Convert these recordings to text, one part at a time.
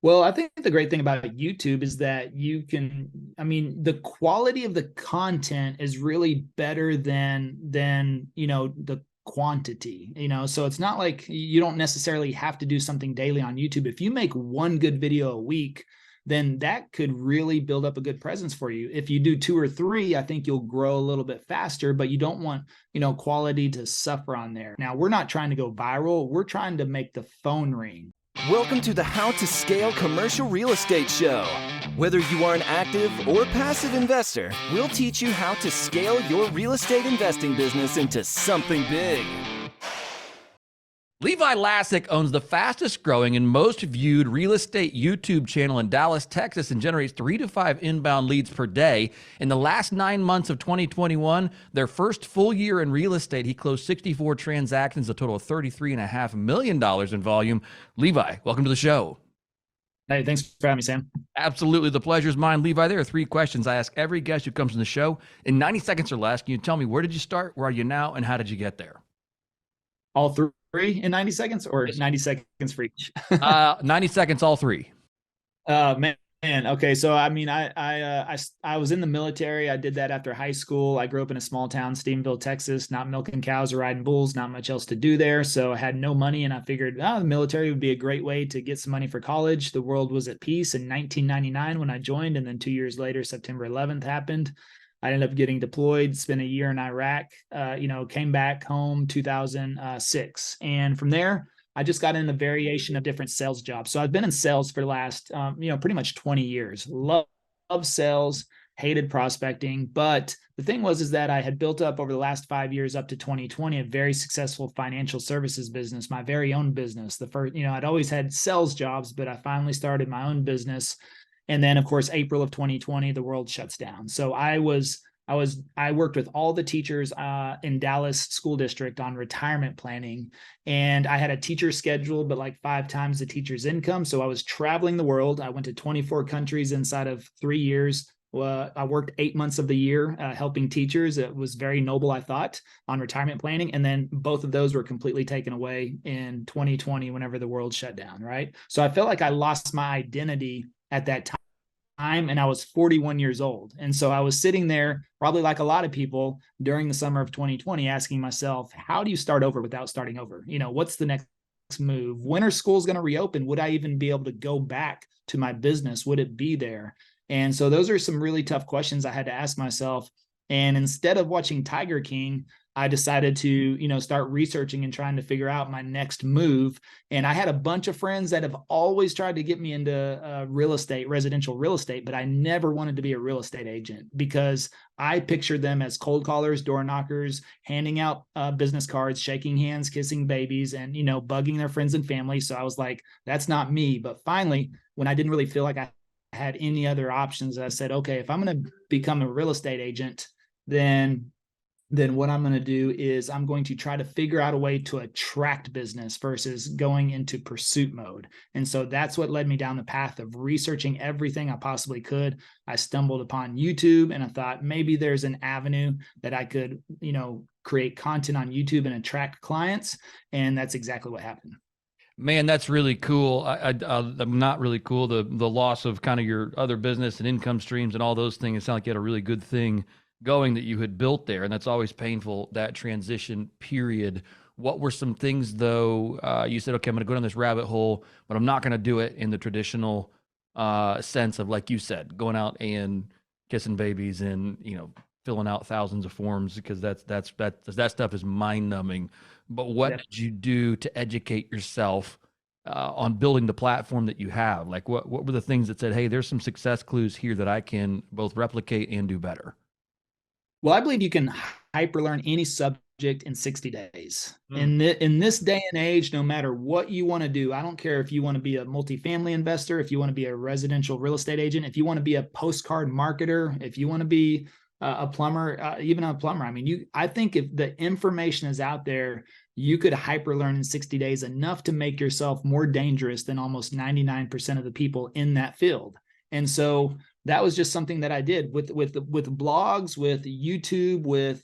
Well, I think the great thing about YouTube is that the quality of the content is really better than the quantity, so it's not like you don't necessarily have to do something daily on YouTube. If you make one good video a week, then that could really build up a good presence for you. If you do two or three, I think you'll grow a little bit faster, but you don't want, quality to suffer on there. Now, we're not trying to go viral. We're trying to make the phone ring. Welcome to the How to Scale Commercial Real Estate Show. Whether you are an active or passive investor, we'll teach you how to scale your real estate investing business into something big. Levi Lascsak owns the fastest growing and most viewed real estate YouTube channel in Dallas, Texas, and generates 3 to 5 inbound leads per day. In the last 9 months of 2021, their first full year in real estate, he closed 64 transactions, a total of $33.5 million in volume. Levi, welcome to the show. Hey, thanks for having me, Sam. Absolutely. The pleasure's mine. Levi, there are 3 questions I ask every guest who comes on the show. In 90 seconds or less, can you tell me, where did you start, where are you now, and how did you get there? All three in 90 seconds or 90 seconds for each? 90 seconds, all 3. Man. Okay. So, I was in the military. I did that after high school. I grew up in a small town, Stephenville, Texas, not milking cows or riding bulls, not much else to do there. So I had no money, and I figured, the military would be a great way to get some money for college. The world was at peace in 1999 when I joined. And then 2 years later, September 11th happened. I ended up getting deployed, spent a year in Iraq, came back home 2006. And from there, I just got in a variation of different sales jobs. So I've been in sales for the last, pretty much 20 years. Love sales, hated prospecting. But the thing is that I had built up over the last 5 years up to 2020, a very successful financial services business, my very own business. The first, I'd always had sales jobs, but I finally started my own business. And then, of course, April of 2020, the world shuts down. So I worked with all the teachers in Dallas School District on retirement planning. And I had a teacher schedule, but like 5 times the teacher's income. So I was traveling the world. I went to 24 countries inside of 3 years. I worked 8 months of the year helping teachers. It was very noble, I thought, on retirement planning. And then both of those were completely taken away in 2020 whenever the world shut down, right? So I felt like I lost my identity at that time, and I was 41 years old. And so I was sitting there, probably like a lot of people, during the summer of 2020, asking myself, how do you start over without starting over? What's the next move? When are schools going to reopen? Would I even be able to go back to my business? Would it be there? And so those are some really tough questions I had to ask myself. And instead of watching Tiger King, I decided to, start researching and trying to figure out my next move. And I had a bunch of friends that have always tried to get me into real estate, residential real estate, but I never wanted to be a real estate agent because I pictured them as cold callers, door knockers, handing out business cards, shaking hands, kissing babies, and, bugging their friends and family. So I was like, that's not me. But finally, when I didn't really feel like I had any other options, I said, okay, if I'm going to become a real estate agent, then what I'm going to do is I'm going to try to figure out a way to attract business versus going into pursuit mode. And so that's what led me down the path of researching everything I possibly could. I stumbled upon YouTube, and I thought maybe there's an avenue that I could, create content on YouTube and attract clients. And that's exactly what happened. Man, that's really cool. I'm not really cool. The loss of kind of your other business and income streams and all those things. It sounded like you had a really good thing going that you had built there. And that's always painful, that transition period. What were some things though? You said, okay, I'm going to go down this rabbit hole, but I'm not going to do it in the traditional sense of, like you said, going out and kissing babies and, filling out thousands of forms, because that stuff is mind numbing. But what did you do to educate yourself on building the platform that you have? Like what were the things that said, hey, there's some success clues here that I can both replicate and do better? Well, I believe you can hyperlearn any subject in 60 days. In this day and age, no matter what you want to do, I don't care if you want to be a multifamily investor, if you want to be a residential real estate agent, if you want to be a postcard marketer, if you want to be a plumber, even a plumber. I think if the information is out there, you could hyperlearn in 60 days enough to make yourself more dangerous than almost 99% of the people in that field. And so that was just something that I did with blogs, with YouTube, with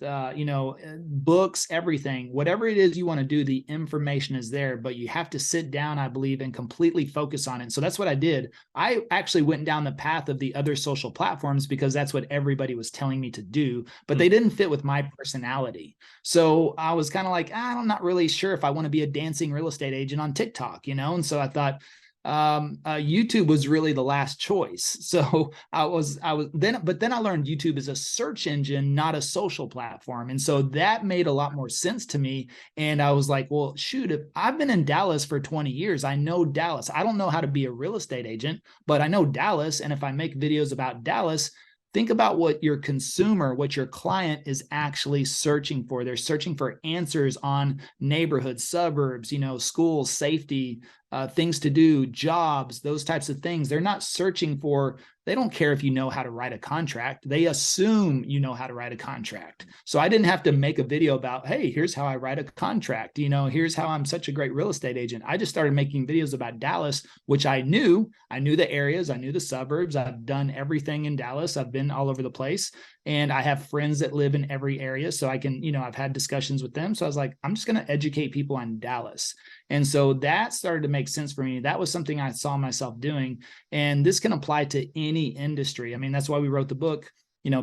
books, everything. Whatever it is you want to do, the information is there, but you have to sit down, I believe, and completely focus on it. So that's what I did. I actually went down the path of the other social platforms because that's what everybody was telling me to do, but they didn't fit with my personality. So I was kind of like, I'm not really sure if I want to be a dancing real estate agent on TikTok, And so I thought, YouTube was really the last choice. So but then I learned YouTube is a search engine, not a social platform. And so that made a lot more sense to me. And I was like, well, shoot, if I've been in Dallas for 20 years, I know Dallas. I don't know how to be a real estate agent, but I know Dallas. And if I make videos about Dallas, think about what your consumer, what your client is actually searching for. They're searching for answers on neighborhoods, suburbs, schools, safety, things to do, jobs, those types of things. They're not searching for, they don't care if you know how to write a contract. They assume you know how to write a contract. So I didn't have to make a video about, hey, here's how I write a contract. Here's how I'm such a great real estate agent. I just started making videos about Dallas, which I knew the areas, I knew the suburbs. I've done everything in Dallas. I've been all over the place. And I have friends that live in every area. So I can, I've had discussions with them. So I was like, I'm just going to educate people on Dallas. And so that started to make sense for me. That was something I saw myself doing. And this can apply to any industry. I mean, that's why we wrote the book,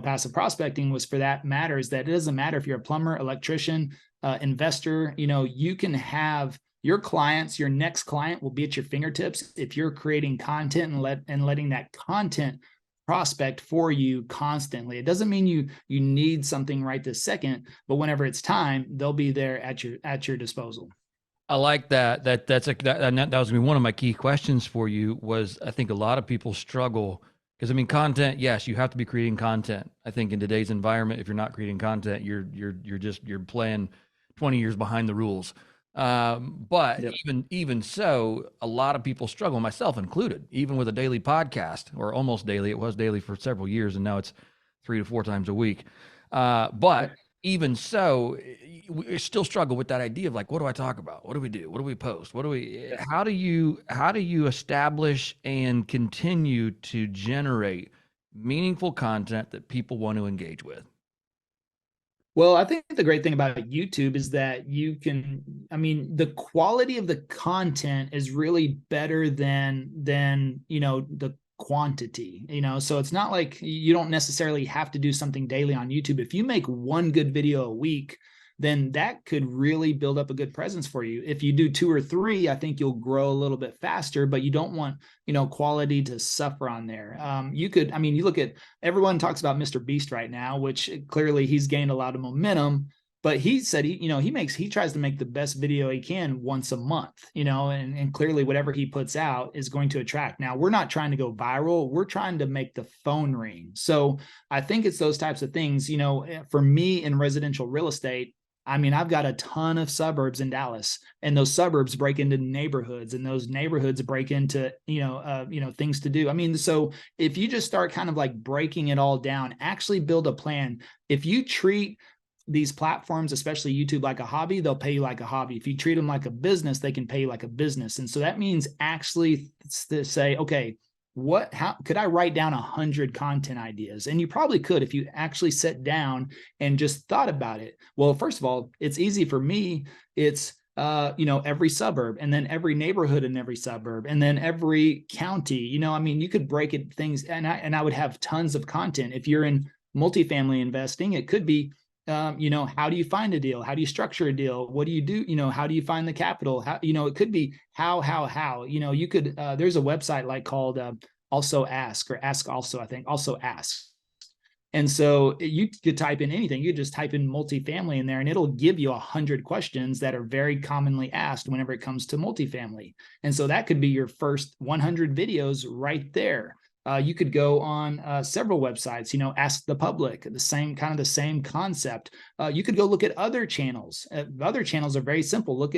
Passive Prospecting was for that matter, is that it doesn't matter if you're a plumber, electrician, investor, you can have your clients, your next client will be at your fingertips if you're creating content and letting that content prospect for you constantly. It doesn't mean you need something right this second, but whenever it's time, they'll be there at your disposal. I like that. That was gonna be one of my key questions for you. Was I think a lot of people struggle because content. Yes, you have to be creating content. I think in today's environment, if you're not creating content, you're playing 20 years behind the rules. But Yep. even so, a lot of people struggle, myself included, even with a daily podcast or almost daily. It was daily for several years, and now it's 3 to 4 times a week. But even so, we still struggle with that idea of like, what do I talk about? What do we do? What do we post? How do you establish and continue to generate meaningful content that people want to engage with? Well, I think the great thing about YouTube is that the quality of the content is really better than the quantity, so it's not like you don't necessarily have to do something daily on YouTube. If you make one good video a week, then that could really build up a good presence for you. If you do 2 or 3, I think you'll grow a little bit faster, but you don't want, quality to suffer on there. You look at, everyone talks about Mr. Beast right now, which clearly he's gained a lot of momentum, but he said, he tries to make the best video he can once a month, and clearly whatever he puts out is going to attract. Now, we're not trying to go viral. We're trying to make the phone ring. So I think it's those types of things, for me in residential real estate. I've got a ton of suburbs in Dallas, and those suburbs break into neighborhoods, and those neighborhoods break into, things to do. So if you just start kind of like breaking it all down, actually build a plan. If you treat these platforms, especially YouTube, like a hobby, they'll pay you like a hobby. If you treat them like a business, they can pay you like a business. And so that means actually to say, okay, how could I write down 100 content ideas? And you probably could if you actually sat down and just thought about it. Well, first of all, it's easy for me. It's every suburb, and then every neighborhood in every suburb, and then every county. You could break it things, and I would have tons of content. If you're in multifamily investing, it could be how do you find a deal? How do you structure a deal? What do you do? How do you find the capital? How, it could be how, you could, there's a website called Also Ask, or Ask Also, I think, Also Ask. And so you could type in anything. You just type in multifamily in there, and it'll give you 100 questions that are very commonly asked whenever it comes to multifamily. And so that could be your first 100 videos right there. You could go on several websites, Ask the Public, the same concept. You could go look at other channels. Other channels are very simple.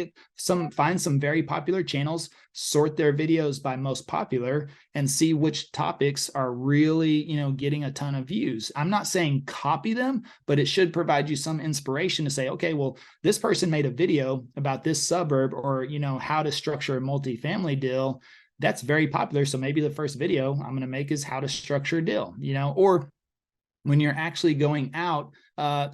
Find some very popular channels, sort their videos by most popular, and see which topics are really, getting a ton of views. I'm not saying copy them, but it should provide you some inspiration to say, okay, well, this person made a video about this suburb, or, how to structure a multifamily deal. that's very popular. So maybe the first video I'm going to make is how to structure a deal, or when you're actually going out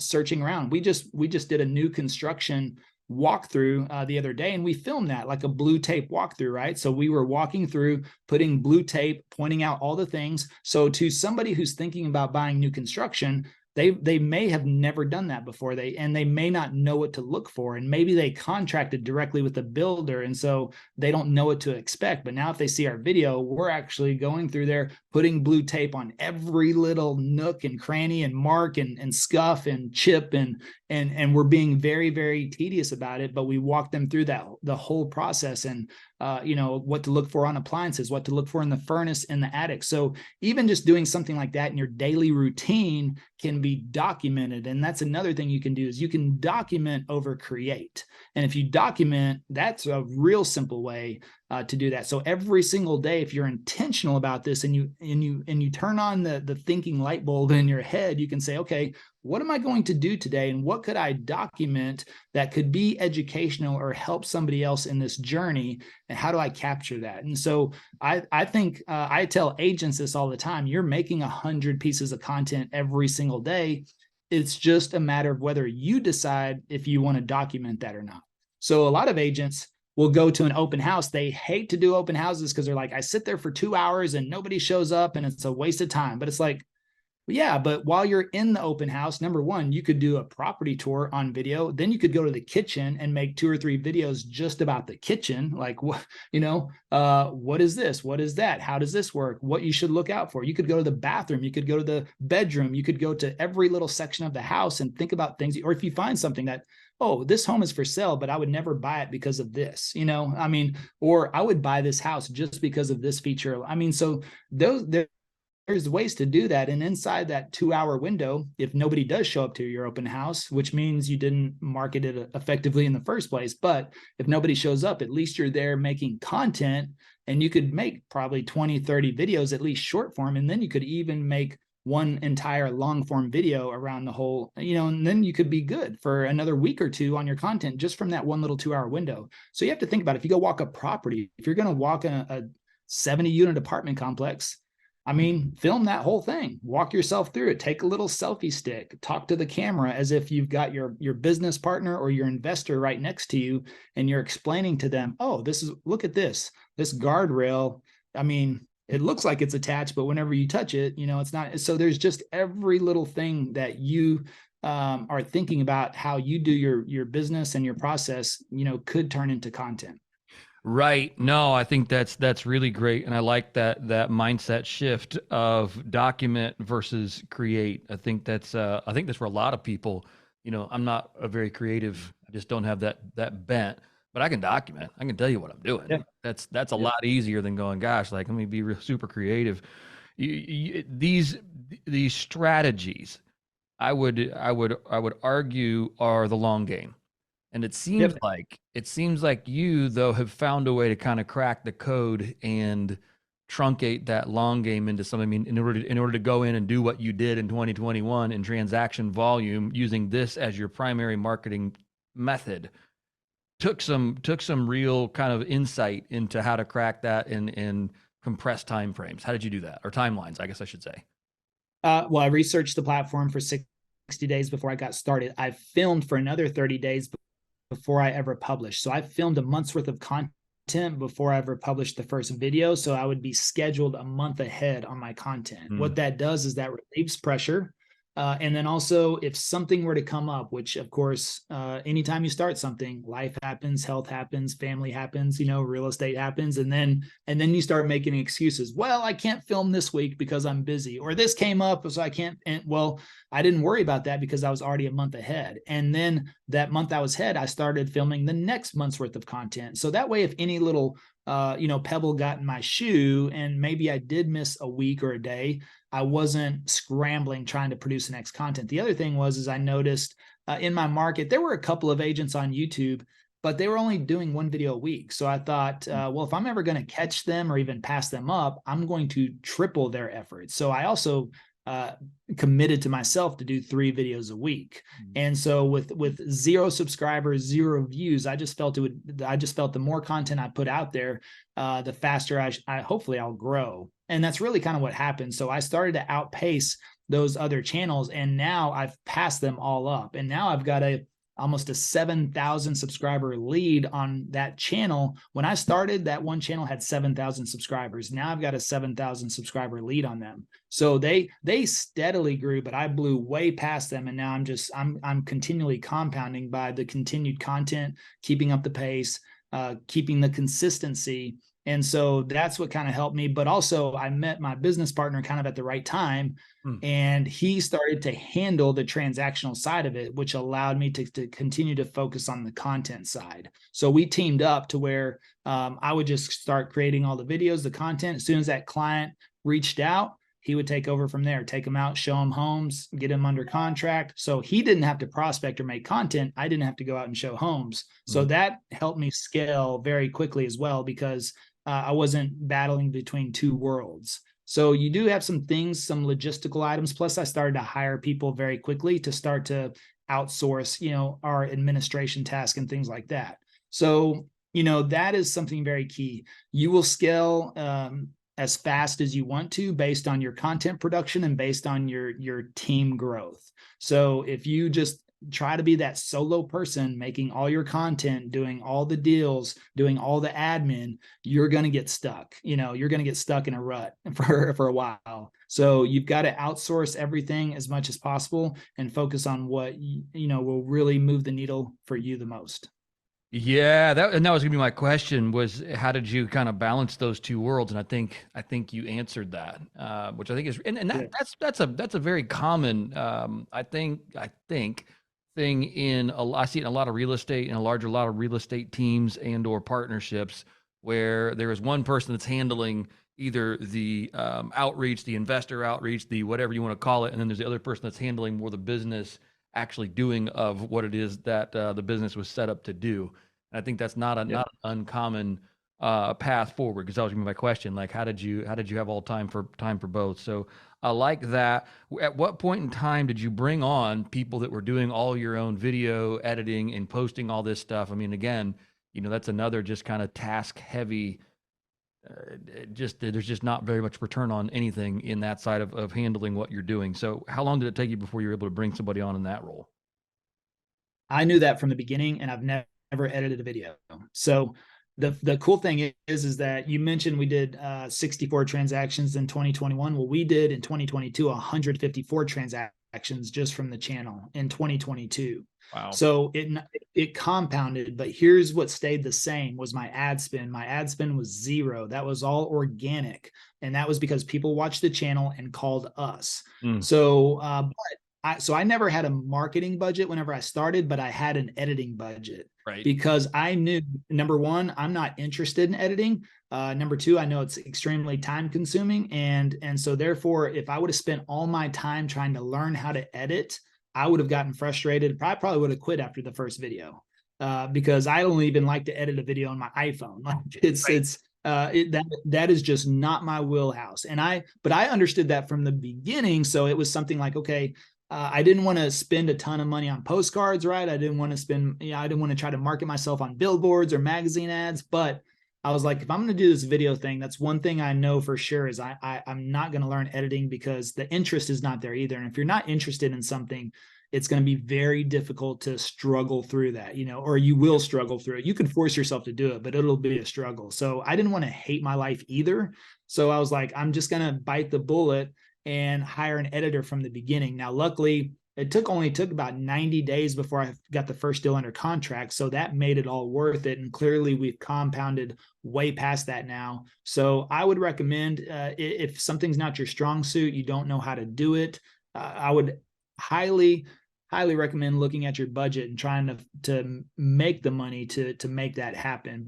searching around. We just did a new construction walkthrough the other day, and we filmed that like a blue tape walkthrough, right? So we were walking through, putting blue tape, pointing out all the things. So to somebody who's thinking about buying new construction, they may have never done that before. They may not know what to look for, and maybe they contracted directly with the builder, and so they don't know what to expect. But now if they see our video, we're actually going through there, putting blue tape on every little nook and cranny and mark and scuff and chip, and we're being very, very tedious about it. But we walk them through the whole process, and what to look for on appliances, what to look for in the furnace, in the attic. So even just doing something like that in your daily routine can be documented. And that's another thing you can do, is you can document over create. And if you document, that's a real simple way to do that. So every single day, if you're intentional about this, and you turn on the thinking light bulb in your head, you can say, okay, what am I going to do today? And what could I document that could be educational or help somebody else in this journey? And how do I capture that? And so I think I tell agents this all the time. You're making 100 pieces of content every single day. It's just a matter of whether you decide if you want to document that or not. So a lot of agents will go to an open house. They hate to do open houses because they're like, I sit there for 2 hours and nobody shows up and it's a waste of time. But it's like, yeah, but while you're in the open house, number one, you could do a property tour on video. Then you could go to the kitchen and make 2 or 3 videos just about the kitchen. Like, what is this? What is that? How does this work? What you should look out for. You could go to the bathroom. You could go to the bedroom. You could go to every little section of the house and think about things. Or if you find something that, oh, this home is for sale, but I would never buy it because of this, or I would buy this house just because of this feature. So there's ways to do that. And inside that 2-hour window, if nobody does show up to your open house, which means you didn't market it effectively in the first place, but if nobody shows up, at least you're there making content, and you could make probably 20, 30 videos, at least short form. And then you could even make one entire long form video around the whole, and then you could be good for another week or 2 on your content just from that one little 2-hour window. So you have to think about, if you go walk a property, if you're going to walk a 70 unit apartment complex, film that whole thing, walk yourself through it, take a little selfie stick, talk to the camera as if you've got your business partner or your investor right next to you, and you're explaining to them, oh, look at this guardrail. It looks like it's attached, but whenever you touch it, it's not. So there's just every little thing that you are thinking about how you do your business and your process, could turn into content. Right. No, I think that's really great. And I like that mindset shift of document versus create. I think that's for a lot of people. I'm not a very creative. I just don't have that bent, but I can document. I can tell you what I'm doing. Yeah. That's a lot easier than going, gosh, like, let me be super creative. These strategies, I would argue, are the long game. And it seems like you, though, have found a way to kind of crack the code and truncate that long game into something. In order to go in and do what you did in 2021 in transaction volume, using this as your primary marketing method, took some real kind of insight into how to crack that in compressed time frames. How did you do that? Or timelines, I guess I should say. Well, I researched the platform for 60 days before I got started. I filmed for another 30 days before I ever published. So I filmed a month's worth of content before I ever published the first video. So I would be scheduled a month ahead on my content. What that does is that relieves pressure. And then also, if something were to come up, which of course, anytime you start something, life happens, health happens, family happens, real estate happens. And then you start making excuses. Well, I can't film this week because I'm busy, or this came up, so I can't. And well, I didn't worry about that because I was already a month ahead. And then that month I was ahead, I started filming the next month's worth of content. So that way, if any little pebble got in my shoe and maybe I did miss a week or a day, I wasn't scrambling trying to produce the next content. The other thing is I noticed in my market, there were a couple of agents on YouTube, but they were only doing 1 video a week. So I thought, well, if I'm ever going to catch them or even pass them up, I'm going to triple their efforts. So I also committed to myself to do 3 videos a week. And so with 0 subscribers, 0 views, I just felt the more content I put out there, the faster I hopefully I'll grow. And that's really kind of what happened. So I started to outpace those other channels, and now I've passed them all up. And now I've got almost a 7,000 subscriber lead on that channel. When I started, that one channel had 7,000 subscribers. Now I've got a 7,000 subscriber lead on them. So they steadily grew, but I blew way past them. And now I'm continually compounding by the continued content, keeping up the pace, keeping the consistency. And so that's what kind of helped me. But also I met my business partner kind of at the right time. And he started to handle the transactional side of it, which allowed me to continue to focus on the content side. So we teamed up to where I would just start creating all the videos, the content. As soon as that client reached out, he would take over from there, take them out, show them homes, get them under contract. So he didn't have to prospect or make content. I didn't have to go out and show homes. So that helped me scale very quickly as well, because I wasn't battling between 2 worlds. So you do have some things, some logistical items. Plus I started to hire people very quickly to start to outsource, our administration task and things like that. So, that is something very key. You will scale as fast as you want to based on your content production and based on your team growth. So if you just try to be that solo person making all your content, doing all the deals, doing all the admin, you're going to get stuck. You're going to get stuck in a rut for a while. So you've got to outsource everything as much as possible and focus on what will really move the needle for you the most. Yeah, that was gonna be my question, was how did you kind of balance those 2 worlds? And I think you answered that, which I think is, and that's a very common, I think thing I see it in a lot of real estate and a lot of real estate teams and or partnerships, where there is one person that's handling either the outreach, the investor outreach, the whatever you want to call it, and then there's the other person that's handling more the business actually doing of what it is that the business was set up to do. And I think that's not an uncommon path forward, because that was gonna be my question. Like, how did you have all time for both? So I like that. At what point in time did you bring on people that were doing all your own video editing and posting all this stuff? I mean, again, that's another just kind of task heavy, there's just not very much return on anything in that side of handling what you're doing. So how long did it take you before you were able to bring somebody on in that role? I knew that from the beginning, and I've never edited a video. So the cool thing is that you mentioned we did 64 transactions in 2021. Well, we did in 2022 154 transactions just from the channel in 2022. Wow. So it compounded, but here's what stayed the same was my ad spend. My ad spend was 0. That was all organic, and that was because people watched the channel and called us. So I never had a marketing budget whenever I started, but I had an editing budget. Right. Because I knew, number one, I'm not interested in editing. Number two, I know it's extremely time consuming. And so therefore, if I would have spent all my time trying to learn how to edit, I would have gotten frustrated. I probably would have quit after the first video because I don't even like to edit a video on my iPhone. Like that is just not my wheelhouse. But I understood that from the beginning. So it was something like, okay, I didn't want to spend a ton of money on postcards, right? I didn't want to try to market myself on billboards or magazine ads, but I was like, if I'm going to do this video thing, that's one thing I know for sure is I'm not going to learn editing because the interest is not there either. And if you're not interested in something, it's going to be very difficult to struggle through that, or you will struggle through it. You can force yourself to do it, but it'll be a struggle. So I didn't want to hate my life either. So I was like, I'm just going to bite the bullet and hire an editor from the beginning. Now, luckily, it only took about 90 days before I got the first deal under contract. So that made it all worth it. And clearly we've compounded way past that now. So I would recommend if something's not your strong suit, you don't know how to do it, I would highly recommend looking at your budget and trying to make the money to make that happen.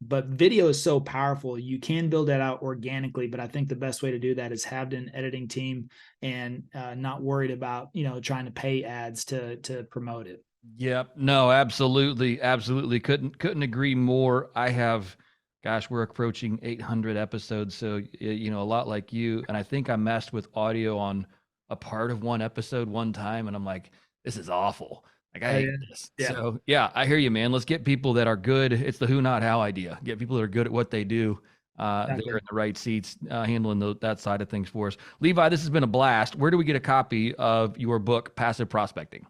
But video is so powerful. You can build that out organically, but I think the best way to do that is have an editing team and not worried about, trying to pay ads to promote it. Yep. No, absolutely. Absolutely. Couldn't agree more. We're approaching 800 episodes. So, a lot like you. And I think I messed with audio on a part of one episode one time, and I'm like, this is awful. Like, I Oh, hate yeah. this. Yeah. So yeah, I hear you, man. Let's get people that are good. It's the who, not how idea. Get people that are good at what they do. They're in the right seats, handling that side of things for us. Levi, this has been a blast. Where do we get a copy of your book, Passive Prospecting?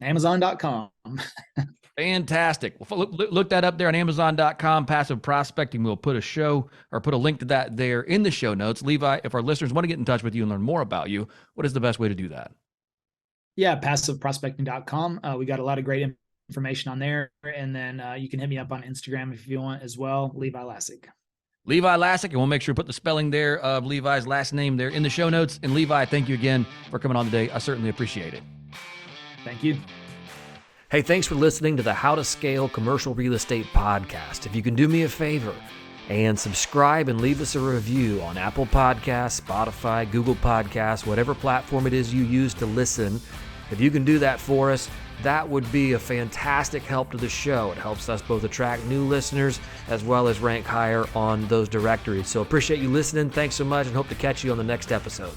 Amazon.com. Fantastic. Well, look that up there on Amazon.com, Passive Prospecting. We'll put a link to that there in the show notes. Levi, if our listeners want to get in touch with you and learn more about you, what is the best way to do that? Yeah, passiveprospecting.com. We got a lot of great information on there. And then you can hit me up on Instagram if you want as well, Levi Lascsak. Levi Lascsak, and we'll make sure to put the spelling there of Levi's last name there in the show notes. And Levi, thank you again for coming on today. I certainly appreciate it. Thank you. Hey, thanks for listening to the How to Scale Commercial Real Estate podcast. If you can do me a favor and subscribe and leave us a review on Apple Podcasts, Spotify, Google Podcasts, whatever platform it is you use to listen, if you can do that for us, that would be a fantastic help to the show. It helps us both attract new listeners as well as rank higher on those directories. So appreciate you listening. Thanks so much, and hope to catch you on the next episode.